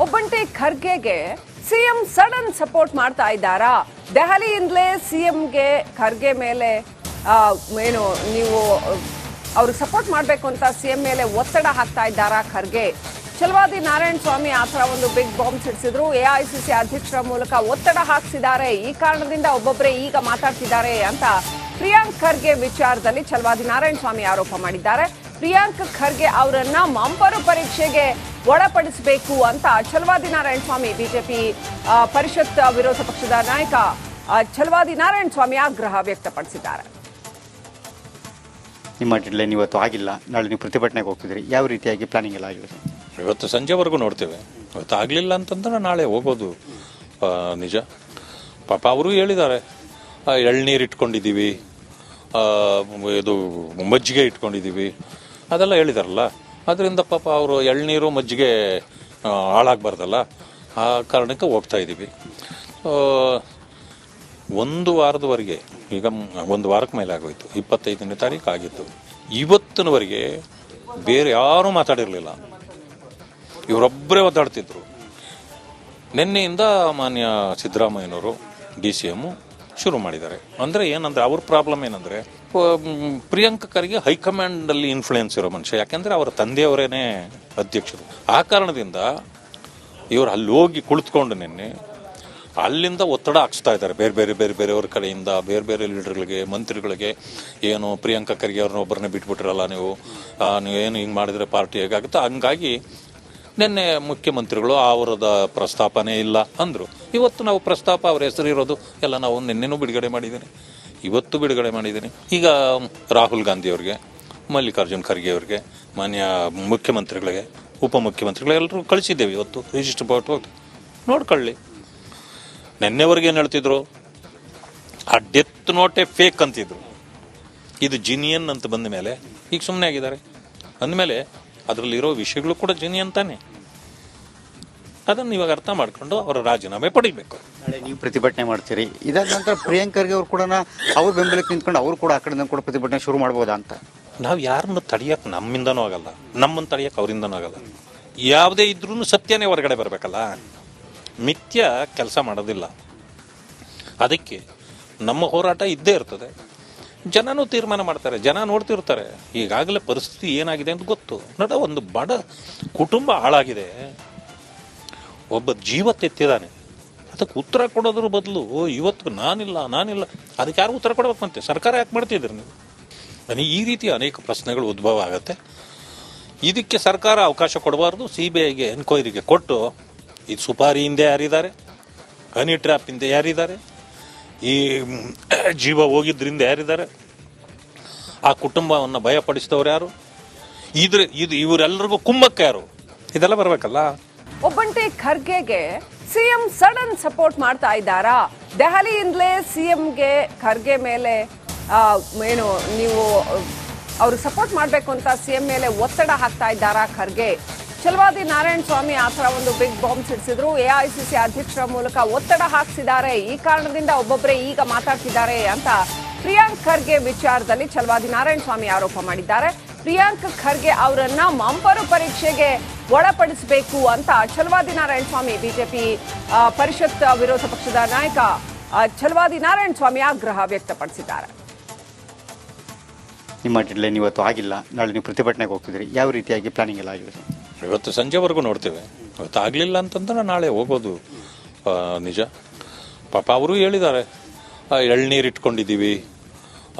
ಒಬ್ಬಂಟಿ ಖರ್ಗೆಗೆ CM sudden support ಮಾಡ್ತಾ ಇದ್ದಾರಾ? ದೆಹಲಿಯಿಂದಲೇ ಸಿಎಂಗೆ ಖರ್ಗೆ ಮೇಲೆ ಏನು ನೀವು ಅವ್ರಿಗೆ ಸಪೋರ್ಟ್ ಮಾಡಬೇಕು ಅಂತ ಸಿಎಂ ಮೇಲೆ ಒತ್ತಡ ಹಾಕ್ತಾ ಇದ್ದಾರಾ ಖರ್ಗೆ? ಛಲವಾದಿ ನಾರಾಯಣ ಸ್ವಾಮಿ ಆ ಥರ ಒಂದು ಬಿಗ್ ಬಾಂಬ್ ಸಿಡಿಸಿದ್ರು. ಎಐಸಿಸಿ ಅಧ್ಯಕ್ಷರ ಮೂಲಕ ಒತ್ತಡ ಹಾಕಿಸಿದ್ದಾರೆ. ಈ ಕಾರಣದಿಂದ ಒಬ್ಬೊಬ್ಬರೇ ಈಗ ಮಾತಾಡ್ತಿದ್ದಾರೆ ಅಂತ ಪ್ರಿಯಾಂಕ್ ಖರ್ಗೆ ವಿಚಾರದಲ್ಲಿ ಛಲವಾದಿ ನಾರಾಯಣ ಸ್ವಾಮಿ ಆರೋಪ ಮಾಡಿದ್ದಾರೆ. ಪ್ರಿಯಾಂಕ್ ಖರ್ಗೆ ಅವರನ್ನ ಮಂಪರು ಪರೀಕ್ಷೆಗೆ ಒಳಪಡಿಸಬೇಕು ಅಂತ ಛಲವಾದಿ ನಾರಾಯಣ ಸ್ವಾಮಿ, ಬಿಜೆಪಿ ಪರಿಷತ್ ವಿರೋಧ ಪಕ್ಷದ ನಾಯಕ ಛಲವಾದಿ ನಾರಾಯಣ ಸ್ವಾಮಿ ಆಗ್ರಹ ವ್ಯಕ್ತಪಡಿಸಿದ್ದಾರೆ. ನಿಮ್ಮ ಡೆಡ್ಲೈನ್ ಇವತ್ತು ಆಗಿಲ್ಲ, ನಾಳೆ ನೀವು ಪ್ರತಿಭಟನೆಗೆ ಹೋಗ್ತಿದ್ರಿ, ಯಾವ ರೀತಿಯಾಗಿ ಪ್ಲಾನಿಂಗ್ ಎಲ್ಲ ಆಗಿದೆ? ಇವತ್ತು ಸಂಜೆವರೆಗೂ ನೋಡ್ತೇವೆ. ಇವತ್ತು ಆಗಲಿಲ್ಲ ಅಂತಂದ್ರೆ ನಾಳೆ ಹೋಗೋದು ನಿಜ. ಪಾಪ ಅವರು ಹೇಳಿದ್ದಾರೆ, ಎಳ್ನೀರು ಇಟ್ಕೊಂಡಿದ್ದೀವಿ, ಇದು ಮಜ್ಜಿಗೆ ಇಟ್ಕೊಂಡಿದ್ದೀವಿ, ಅದೆಲ್ಲ ಹೇಳಿದಾರಲ್ಲ. ಅದರಿಂದ ಪಾಪ ಅವರು ಎಳ್ನೀರು ಮಜ್ಜಿಗೆ ಹಾಳಾಗಬಾರ್ದಲ್ಲ, ಆ ಕಾರಣಕ್ಕೆ ಹೋಗ್ತಾ ಇದ್ದೀವಿ. ಒಂದು ವಾರದವರೆಗೆ, ಈಗ ಒಂದು ವಾರಕ್ಕೆ ಮೇಲೆ ಆಗೋಯ್ತು, 25ನೇ ತಾರೀಕು ಆಗಿತ್ತು. ಇವತ್ತಿನವರೆಗೆ ಬೇರೆ ಯಾರೂ ಮಾತಾಡಿರಲಿಲ್ಲ, ಇವರೊಬ್ಬರೇ ಒದ್ದಾಡ್ತಿದ್ರು. ನಿನ್ನೆಯಿಂದ ಮಾನ್ಯ ಸಿದ್ದರಾಮಯ್ಯನವರು DCM ಶುರು ಮಾಡಿದ್ದಾರೆ. ಅಂದರೆ ಏನಂದರೆ ಅವ್ರ ಪ್ರಾಬ್ಲಮ್ ಏನಂದರೆ, ಪ್ರಿಯಾಂಕ್ ಖರ್ಗೆ ಹೈಕಮಾಂಡಲ್ಲಿ ಇನ್ಫ್ಲೂಯೆನ್ಸ್ ಇರೋ ಮನುಷ್ಯ. ಯಾಕೆಂದರೆ ಅವರ ತಂದೆಯವರೇನೆ ಅಧ್ಯಕ್ಷರು. ಆ ಕಾರಣದಿಂದ ಇವರು ಅಲ್ಲಿ ಹೋಗಿ ಕುಳಿತುಕೊಂಡು ನಿನ್ನೆ ಅಲ್ಲಿಂದ ಒತ್ತಡ ಹಾಕ್ಸ್ತಾ ಇದ್ದಾರೆ ಬೇರೆಯವ್ರ ಕಡೆಯಿಂದ, ಬೇರೆ ಲೀಡರ್ಗಳಿಗೆ, ಮಂತ್ರಿಗಳಿಗೆ. ಏನು ಪ್ರಿಯಾಂಕ ಖರ್ಗೆ ಅವ್ರನ್ನ ಒಬ್ಬರನ್ನೇ ಬಿಟ್ಬಿಟ್ರಲ್ಲ ನೀವು ಏನು ಹಿಂಗೆ ಮಾಡಿದರೆ ಪಾರ್ಟಿ ಹೇಗಾಗುತ್ತೆ. ಹಂಗಾಗಿ ನಿನ್ನೆ ಮುಖ್ಯಮಂತ್ರಿಗಳು ಅವರದ ಪ್ರಸ್ತಾಪನೇ ಇಲ್ಲ ಅಂದರು. ಇವತ್ತು ನಾವು ಪ್ರಸ್ತಾಪ ಅವ್ರ ಹೆಸರು ಇರೋದು ಎಲ್ಲ ನಾವು ನಿನ್ನೆನೂ ಬಿಡುಗಡೆ ಮಾಡಿದ್ದೀನಿ, ಇವತ್ತು ಬಿಡುಗಡೆ ಮಾಡಿದ್ದೀನಿ. ಈಗ ರಾಹುಲ್ ಗಾಂಧಿ ಅವ್ರಿಗೆ, ಮಲ್ಲಿಕಾರ್ಜುನ್ ಖರ್ಗೆ ಅವ್ರಿಗೆ, ಮಾನ್ಯ ಮುಖ್ಯಮಂತ್ರಿಗಳಿಗೆ, ಉಪಮುಖ್ಯಮಂತ್ರಿಗಳು ಕಳಿಸಿದ್ದೇವೆ. ಇವತ್ತು ರಿಜಿಸ್ಟರ್ ಹೋಗಿ ನೋಡ್ಕೊಳ್ಳಿ. ನಿನ್ನೆವರೆಗೆ ಏನು ಹೇಳ್ತಿದ್ರು, ಆ ಡೆತ್ ನೋಟೇ ಫೇಕ್ ಅಂತಿದ್ರು. ಇದು ಜಿನಿಯನ್ ಅಂತ ಬಂದ ಮೇಲೆ ಈಗ ಸುಮ್ಮನೆ ಆಗಿದ್ದಾರೆ. ಅಂದಮೇಲೆ ಅದರಲ್ಲಿರೋ ವಿಷಯಗಳು ಕೂಡ ಜಿನಿಯನ್ ತಾನೆ. ಅದನ್ನು ಇವಾಗ ಅರ್ಥ ಮಾಡ್ಕೊಂಡು ಅವರ ರಾಜೀನಾಮೆ ಪಡಿಬೇಕು. ನಾಳೆ ನೀವು ಪ್ರತಿಭಟನೆ ಮಾಡ್ತೀರಿ, ಇದಾದ ನಂತರ ಪ್ರಿಯಾಂಕ್ ಖರ್ಗೆ ಅವ್ರು ಕೂಡ ಅವ್ರ ಬೆಂಬಲಕ್ಕೆ ನಿಂತ್ಕೊಂಡು ಅವ್ರು ಕೂಡ ಆ ಕಡೆಯಿಂದ ಕೂಡ ಪ್ರತಿಭಟನೆ ಶುರು ಮಾಡ್ಬೋದಾ ಅಂತ? ನಾವು ಯಾರನ್ನು ತಡೆಯೋಕೆ ನಮ್ಮಿಂದನೂ ಆಗಲ್ಲ, ನಮ್ಮನ್ನು ತಡೆಯೋಕೆ ಅವರಿಂದನೂ ಆಗಲ್ಲ. ಯಾವುದೇ ಇದ್ರೂ ಸತ್ಯನೇ ಹೊರಗಡೆ ಬರಬೇಕಲ್ಲ, ಮಿಥ್ಯ ಕೆಲಸ ಮಾಡೋದಿಲ್ಲ. ಅದಕ್ಕೆ ನಮ್ಮ ಹೋರಾಟ ಇದ್ದೇ ಇರ್ತದೆ. ಜನನೂ ತೀರ್ಮಾನ ಮಾಡ್ತಾರೆ, ಜನ ನೋಡ್ತಿರ್ತಾರೆ. ಈಗಾಗಲೇ ಪರಿಸ್ಥಿತಿ ಏನಾಗಿದೆ ಅಂತ ಗೊತ್ತು. ನೋಡ, ಒಂದು ಬಡ ಕುಟುಂಬ ಹಾಳಾಗಿದೆ, ಒಬ್ಬ ಜೀವ ತೆತ್ತಿದ್ದಾನೆ. ಅದಕ್ಕೆ ಉತ್ತರ ಕೊಡೋದ್ರ ಬದಲು ಇವತ್ತು ನಾನಿಲ್ಲ ಅದಕ್ಕೆ ಯಾರು ಉತ್ತರ ಕೊಡಬೇಕಂತೆ? ಸರ್ಕಾರ ಯಾಕೆ ಮಾಡ್ತಿದ್ದೀರಿ ನೀವು? ನನಗೆ ಈ ರೀತಿಯ ಅನೇಕ ಪ್ರಶ್ನೆಗಳು ಉದ್ಭವ ಆಗುತ್ತೆ. ಇದಕ್ಕೆ ಸರ್ಕಾರ ಅವಕಾಶ ಕೊಡಬಾರ್ದು. CBIಗೆ ಎನ್ಕ್ವೈರಿಗೆ ಕೊಟ್ಟು, ಇದು ಸುಪಾರಿ ಹಿಂದೆ ಯಾರಿದ್ದಾರೆ, ಹನಿ ಟ್ರ್ಯಾಪ್ ಹಿಂದೆ ಯಾರಿದ್ದಾರೆ, ಈ ಜೀವ ಹೋಗಿದ್ರಿಂದ ಯಾರಿದ್ದಾರೆ, ಆ ಕುಟುಂಬವನ್ನು ಭಯಪಡಿಸಿದವ್ರು ಯಾರು, ಇವರೆಲ್ಲರಿಗೂ ಕುಮ್ಮಕ್ಕ ಯಾರು? ಇದೆಲ್ಲ ಬರಬೇಕಲ್ಲ. ಒಬ್ಬಂಟಿ ಖರ್ಗೆಗೆ ಸಿಎಂ ಸಡನ್ ಸಪೋರ್ಟ್ ಮಾಡ್ತಾ ಇದ್ದಾರಾ? ದೆಹಲಿಯಿಂದಲೇ ಸಿಎಂಗೆ ಖರ್ಗೆ ಮೇಲೆ ಏನು ನೀವು ಅವ್ರಿಗೆ ಸಪೋರ್ಟ್ ಮಾಡಬೇಕು ಅಂತ ಸಿಎಂ ಮೇಲೆ ಒತ್ತಡ ಹಾಕ್ತಾ ಇದ್ದಾರಾ ಖರ್ಗೆ? ಛಲವಾದಿ ನಾರಾಯಣ ಸ್ವಾಮಿ ಆ ಥರ ಒಂದು ಬಿಗ್ ಬಾಂಬ್ ಸಿಡಿಸಿದ್ರು. ಎಐಸಿಸಿ ಅಧ್ಯಕ್ಷರ ಮೂಲಕ ಒತ್ತಡ ಹಾಕಿಸಿದ್ದಾರೆ. ಈ ಕಾರಣದಿಂದ ಒಬ್ಬೊಬ್ಬರೇ ಈಗ ಮಾತಾಡ್ತಿದ್ದಾರೆ ಅಂತ ಪ್ರಿಯಾಂಕ್ ಖರ್ಗೆ ವಿಚಾರದಲ್ಲಿ ಛಲವಾದಿ ನಾರಾಯಣ ಸ್ವಾಮಿ ಆರೋಪ ಮಾಡಿದ್ದಾರೆ. ಪ್ರಿಯಾಂಕ್ ಖರ್ಗೆ ಅವರನ್ನ ಮಂಪರು ಪರೀಕ್ಷೆಗೆ ಒಳಪಡಿಸಬೇಕು ಅಂತ ಛಲವಾದಿ ನಾರಾಯಣ ಸ್ವಾಮಿ, ಬಿಜೆಪಿ ಪರಿಷತ್ ವಿರೋಧ ಪಕ್ಷದ ನಾಯಕ ಛಲವಾದಿ ನಾರಾಯಣ ಸ್ವಾಮಿ ಆಗ್ರಹ ವ್ಯಕ್ತಪಡಿಸಿದ್ದಾರೆ. ನಿಮ್ಮ ಡೆಡ್ಲೈನ್ ಇವತ್ತು ಆಗಿಲ್ಲ, ನಾಳೆ ನೀವು ಪ್ರತಿಭಟನೆಗೆ ಹೋಗ್ತಿದ್ರಿ, ಯಾವ ರೀತಿಯಾಗಿ ಪ್ಲಾನಿಂಗ್ ಎಲ್ಲ ಆಗಿದೆ? ಇವತ್ತು ಸಂಜೆವರೆಗೂ ನೋಡ್ತೇವೆ. ಇವತ್ತು ಆಗಲಿಲ್ಲ ಅಂತಂದ್ರೆ ನಾಳೆ ಹೋಗೋದು ನಿಜ. ಪಾಪ ಅವರು ಹೇಳಿದ್ದಾರೆ, ಎಳ್ನೀರು ಇಟ್ಕೊಂಡಿದ್ದೀವಿ,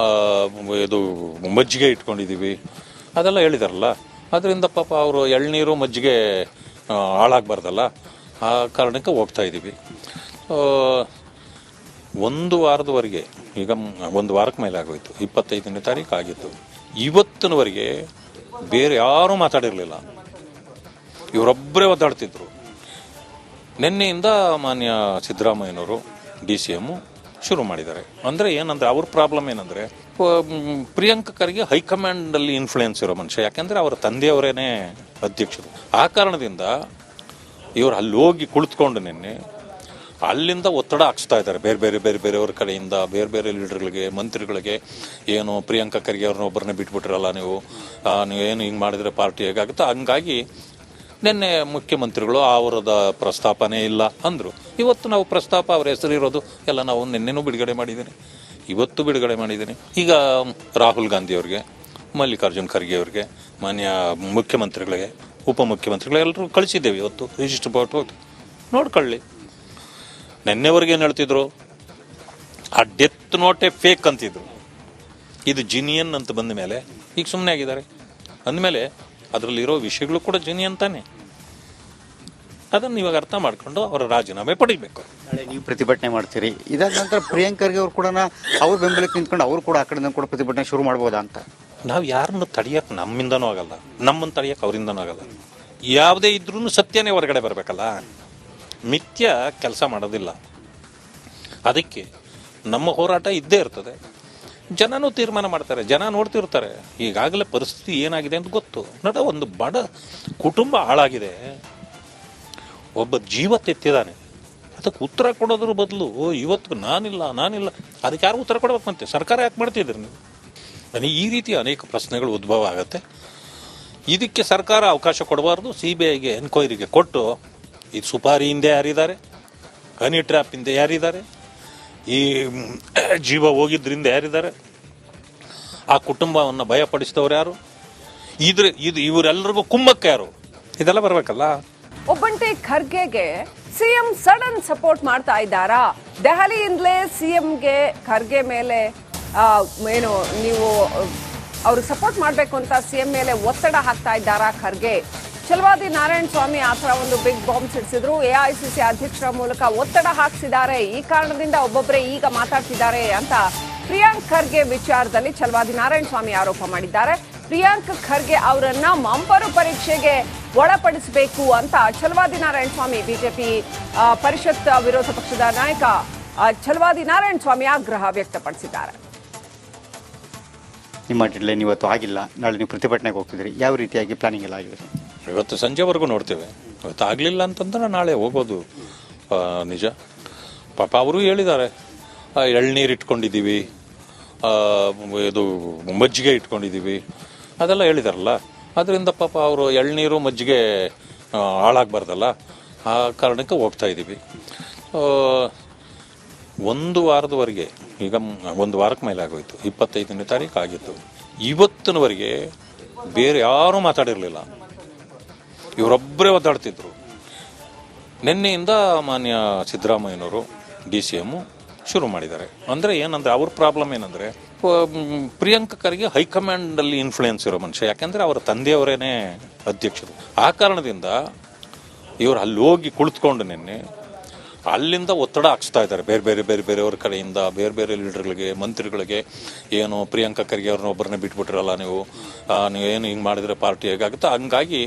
ಇದು ಮಜ್ಜಿಗೆ ಇಟ್ಕೊಂಡಿದ್ದೀವಿ, ಅದೆಲ್ಲ ಹೇಳಿದಾರಲ್ಲ. ಅದರಿಂದ ಪಾಪ ಅವರು ಎಳ್ನೀರು ಮಜ್ಜಿಗೆ ಹಾಳಾಗಬಾರ್ದಲ್ಲ, ಆ ಕಾರಣಕ್ಕೆ ಹೋಗ್ತಾ ಇದ್ದೀವಿ. ಒಂದು ವಾರದವರೆಗೆ, ಈಗ ಒಂದು ವಾರಕ್ಕೆ ಮೇಲೆ ಆಗೋಯ್ತು, 25ನೇ ತಾರೀಕು ಆಗಿತ್ತು. ಇವತ್ತಿನವರೆಗೆ ಬೇರೆ ಯಾರೂ ಮಾತಾಡಿರಲಿಲ್ಲ, ಇವರೊಬ್ಬರೇ ಒದ್ದಾಡ್ತಿದ್ರು. ನಿನ್ನೆಯಿಂದ ಮಾನ್ಯ ಸಿದ್ದರಾಮಯ್ಯನವರು DCM ಶುರು ಮಾಡಿದ್ದಾರೆ. ಅಂದರೆ ಏನಂದರೆ ಅವ್ರ ಪ್ರಾಬ್ಲಮ್ ಏನಂದರೆ, ಪ್ರಿಯಾಂಕ್ ಖರ್ಗೆ ಹೈಕಮಾಂಡಲ್ಲಿ ಇನ್ಫ್ಲೂಯೆನ್ಸ್ ಇರೋ ಮನುಷ್ಯ. ಯಾಕೆಂದರೆ ಅವರ ತಂದೆಯವರೇನೆ ಅಧ್ಯಕ್ಷರು. ಆ ಕಾರಣದಿಂದ ಇವರು ಅಲ್ಲಿ ಹೋಗಿ ಕುಳಿತುಕೊಂಡು ನಿನ್ನೆ ಅಲ್ಲಿಂದ ಒತ್ತಡ ಹಾಕ್ಸ್ತಾ ಇದ್ದಾರೆ ಬೇರೆಯವ್ರ ಕಡೆಯಿಂದ, ಬೇರೆ ಲೀಡರ್ಗಳಿಗೆ, ಮಂತ್ರಿಗಳಿಗೆ. ಏನು ಪ್ರಿಯಾಂಕ ಖರ್ಗೆ ಅವ್ರನ್ನ ಒಬ್ಬರನ್ನೇ ಬಿಟ್ಬಿಟ್ರಲ್ಲ ನೀವು ಏನು ಹಿಂಗೆ ಮಾಡಿದರೆ ಪಾರ್ಟಿ ಹೇಗಾಗುತ್ತೆ. ಹಂಗಾಗಿ ನಿನ್ನೆ ಮುಖ್ಯಮಂತ್ರಿಗಳು ಅವರದ ಪ್ರಸ್ತಾಪನೇ ಇಲ್ಲ ಅಂದರು. ಇವತ್ತು ನಾವು ಪ್ರಸ್ತಾಪ ಅವ್ರ ಹೆಸರು ಇರೋದು ಎಲ್ಲ ನಾವು ನಿನ್ನೆನೂ ಬಿಡುಗಡೆ ಮಾಡಿದ್ದೀನಿ, ಇವತ್ತು ಬಿಡುಗಡೆ ಮಾಡಿದ್ದೀನಿ. ಈಗ ರಾಹುಲ್ ಗಾಂಧಿ ಅವ್ರಿಗೆ, ಮಲ್ಲಿಕಾರ್ಜುನ್ ಖರ್ಗೆ ಅವ್ರಿಗೆ, ಮಾನ್ಯ ಮುಖ್ಯಮಂತ್ರಿಗಳಿಗೆ, ಉಪಮುಖ್ಯಮಂತ್ರಿಗಳಿಗೆ ಎಲ್ಲರೂ ಕಳಿಸಿದ್ದೇವೆ. ಇವತ್ತು ರಿಜಿಸ್ಟರ್ ಹೋಗಿ ನೋಡ್ಕೊಳ್ಳಿ. ನಿನ್ನೆವರೆಗೆ ಏನು ಹೇಳ್ತಿದ್ರು, ಆ ಡೆತ್ ನೋಟೇ ಫೇಕ್ ಅಂತಿದ್ರು. ಇದು ಜಿನಿಯನ್ ಅಂತ ಬಂದ ಮೇಲೆ ಈಗ ಸುಮ್ಮನೆ ಆಗಿದ್ದಾರೆ. ಅಂದಮೇಲೆ ಅದರಲ್ಲಿರೋ ವಿಷಯಗಳು ಕೂಡ ಜಿನಿಯನ್ ತಾನೆ. ಅದನ್ನು ಇವಾಗ ಅರ್ಥ ಮಾಡ್ಕೊಂಡು ಅವರ ರಾಜೀನಾಮೆ ಪಡಿಬೇಕು. ನಾಳೆ ನೀವು ಪ್ರತಿಭಟನೆ ಮಾಡ್ತೀರಿ, ಇದಾದ ನಂತರ ಪ್ರಿಯಾಂಕ್ ಖರ್ಗೆ ಅವ್ರು ಕೂಡ ಅವ್ರ ಬೆಂಬಲಕ್ಕೆ ನಿಂತ್ಕೊಂಡು ಅವರು ಕೂಡ ಆ ಕಡೆಯಿಂದ ಕೂಡ ಪ್ರತಿಭಟನೆ ಶುರು ಮಾಡ್ಬೋದಾ ಅಂತ. ನಾವು ಯಾರನ್ನು ತಡೆಯಕ್ಕೆ ನಮ್ಮಿಂದನೂ ಆಗಲ್ಲ, ನಮ್ಮನ್ನು ತಡೆಯಕ್ಕೆ ಅವರಿಂದನೂ ಆಗಲ್ಲ. ಯಾವುದೇ ಇದ್ರೂ ಸತ್ಯನೇ ಹೊರಗಡೆ ಬರಬೇಕಲ್ಲ, ಮಿಥ್ಯ ಕೆಲಸ ಮಾಡೋದಿಲ್ಲ. ಅದಕ್ಕೆ ನಮ್ಮ ಹೋರಾಟ ಇದ್ದೇ ಇರ್ತದೆ. ಜನನೂ ತೀರ್ಮಾನ ಮಾಡ್ತಾರೆ, ಜನ ನೋಡ್ತಿರ್ತಾರೆ. ಈಗಾಗಲೇ ಪರಿಸ್ಥಿತಿ ಏನಾಗಿದೆ ಅಂತ ಗೊತ್ತು. ಒಂದು ಬಡ ಕುಟುಂಬ ಹಾಳಾಗಿದೆ, ಒಬ್ಬ ಜೀವ ತೆತ್ತಿದ್ದಾನೆ. ಅದಕ್ಕೆ ಉತ್ತರ ಕೊಡೋದ್ರ ಬದಲು ಇವತ್ತು ನಾನಿಲ್ಲ ಅದಕ್ಕೆ ಯಾರು ಉತ್ತರ ಕೊಡಬೇಕಂತೆ? ಸರ್ಕಾರ ಯಾಕೆ ಮಾಡ್ತಿದ್ದೀರಿ ನೀವು? ನನಗೆ ಈ ರೀತಿ ಅನೇಕ ಪ್ರಶ್ನೆಗಳು ಉದ್ಭವ ಆಗುತ್ತೆ. ಇದಕ್ಕೆ ಸರ್ಕಾರ ಅವಕಾಶ ಕೊಡಬಾರ್ದು. CBIಗೆ ಎನ್ಕ್ವೈರಿಗೆ ಕೊಟ್ಟು, ಈ ಸುಪಾರಿ ಹಿಂದೆ ಯಾರಿದ್ದಾರೆ, ಹನಿ ಟ್ರ್ಯಾಪ್ ಹಿಂದೆ ಯಾರಿದ್ದಾರೆ, ಈ ಜೀವ ಹೋಗಿದ್ರಿಂದ ಯಾರಿದ್ದಾರೆ, ಆ ಕುಟುಂಬವನ್ನು ಭಯಪಡಿಸಿದವರು ಯಾರು, ಇವರೆಲ್ಲರಿಗೂ ಕುಮ್ಮಕ್ಕ ಯಾರು, ಇದೆಲ್ಲ ಬರಬೇಕಲ್ಲ. ಒಬ್ಬಂಟಿ ಖರ್ಗೆಗೆ ಸಿಎಂ ಸಡನ್ ಸಪೋರ್ಟ್ ಮಾಡ್ತಾ ಇದ್ದಾರಾ? ದೆಹಲಿಯಿಂದಲೇ ಸಿಎಂಗೆ ಖರ್ಗೆ ಮೇಲೆ ಏನು ನೀವು ಅವ್ರಿಗೆ ಸಪೋರ್ಟ್ ಮಾಡಬೇಕು ಅಂತ ಸಿಎಂ ಮೇಲೆ ಒತ್ತಡ ಹಾಕ್ತಾ ಇದ್ದಾರಾ ಖರ್ಗೆ? ಛಲವಾದಿ ನಾರಾಯಣ ಸ್ವಾಮಿ ಆ ಥರ ಒಂದು ಬಿಗ್ ಬಾಂಬ್ ಸಿಡಿಸಿದ್ರು. AICC ಅಧ್ಯಕ್ಷರ ಮೂಲಕ ಒತ್ತಡ ಹಾಕಿಸಿದ್ದಾರೆ. ಈ ಕಾರಣದಿಂದ ಒಬ್ಬೊಬ್ಬರೇ ಈಗ ಮಾತಾಡ್ತಿದ್ದಾರೆ ಅಂತ ಪ್ರಿಯಾಂಕ್ ಖರ್ಗೆ ವಿಚಾರದಲ್ಲಿ ಛಲವಾದಿ ನಾರಾಯಣ ಸ್ವಾಮಿ ಆರೋಪ ಮಾಡಿದ್ದಾರೆ. ಪ್ರಿಯಾಂಕ್ ಖರ್ಗೆ ಅವರನ್ನ ಮಂಪರು ಪರೀಕ್ಷೆಗೆ ಒಳಪಡಿಸಬೇಕು ಅಂತ ಛಲವಾದಿ ನಾರಾಯಣ ಸ್ವಾಮಿ, ಬಿಜೆಪಿ ಪರಿಷತ್ ವಿರೋಧ ಪಕ್ಷದ ನಾಯಕ ಛಲವಾದಿ ನಾರಾಯಣ ಸ್ವಾಮಿ ಆಗ್ರಹ ವ್ಯಕ್ತಪಡಿಸಿದ್ದಾರೆ. ನಿಮ್ಮ ಡೆಡ್ಲೈನ್ ಇವತ್ತು ಆಗಿಲ್ಲ, ನಾಳೆ ನೀವು ಪ್ರತಿಭಟನೆಗೆ ಹೋಗ್ತಿದ್ರಿ, ಯಾವ ರೀತಿಯಾಗಿ ಪ್ಲಾನಿಂಗ್ ಎಲ್ಲ ಆಗಿದೆ? ಇವತ್ತು ಸಂಜೆವರೆಗೂ ನೋಡ್ತೇವೆ. ಇವತ್ತು ಆಗಲಿಲ್ಲ ಅಂತಂದ್ರೆ ನಾಳೆ ಹೋಗೋದು ನಿಜ. ಪಾಪ ಅವರು ಹೇಳಿದ್ದಾರೆ, ಎಳ್ನೀರು ಇಟ್ಕೊಂಡಿದ್ದೀವಿ, ಇದು ಮಜ್ಜಿಗೆ ಇಟ್ಕೊಂಡಿದ್ದೀವಿ, ಅದೆಲ್ಲ ಹೇಳಿದಾರಲ್ಲ. ಅದರಿಂದ ಪಾಪ ಅವರು ಎಳ್ನೀರು ಮಜ್ಜಿಗೆ ಹಾಳಾಗಬಾರ್ದಲ್ಲ, ಆ ಕಾರಣಕ್ಕೆ ಹೋಗ್ತಾ ಇದ್ದೀವಿ. ಒಂದು ವಾರದವರೆಗೆ, ಈಗ ಒಂದು ವಾರಕ್ಕೆ ಮೇಲೆ ಆಗೋಯ್ತು, 25ನೇ ತಾರೀಕು ಆಗಿತ್ತು. ಇವತ್ತಿನವರೆಗೆ ಬೇರೆ ಯಾರೂ ಮಾತಾಡಿರಲಿಲ್ಲ, ಇವರೊಬ್ಬರೇ ಒದ್ದಾಡ್ತಿದ್ರು. ನಿನ್ನೆಯಿಂದ ಮಾನ್ಯ ಸಿದ್ದರಾಮಯ್ಯನವರು DCM ಶುರು ಮಾಡಿದ್ದಾರೆ. ಅಂದರೆ ಏನಂದರೆ ಅವ್ರ ಪ್ರಾಬ್ಲಮ್ ಏನಂದರೆ, ಪ್ರಿಯಾಂಕ್ ಖರ್ಗೆ ಹೈಕಮಾಂಡಲ್ಲಿ ಇನ್ಫ್ಲೂಯೆನ್ಸ್ ಇರೋ ಮನುಷ್ಯ. ಯಾಕೆಂದರೆ ಅವರ ತಂದೆಯವರೇನೇ ಅಧ್ಯಕ್ಷರು. ಆ ಕಾರಣದಿಂದ ಇವರು ಅಲ್ಲಿ ಹೋಗಿ ಕುಳಿತುಕೊಂಡು ನಿನ್ನೆ ಅಲ್ಲಿಂದ ಒತ್ತಡ ಹಾಕ್ಸ್ತಾ ಇದ್ದಾರೆ ಬೇರೆಯವ್ರ ಕಡೆಯಿಂದ, ಬೇರೆ ಲೀಡರ್ಗಳಿಗೆ, ಮಂತ್ರಿಗಳಿಗೆ. ಏನು ಪ್ರಿಯಾಂಕ್ ಖರ್ಗೆ ಅವ್ರನ್ನ ಒಬ್ಬರನ್ನೇ ಬಿಟ್ಬಿಟ್ರಲ್ಲ ನೀವು, ನೀವೇನು ಹಿಂಗೆ ಮಾಡಿದರೆ ಪಾರ್ಟಿ ಹೇಗಾಗುತ್ತೆ, ಹಂಗಾಗಿ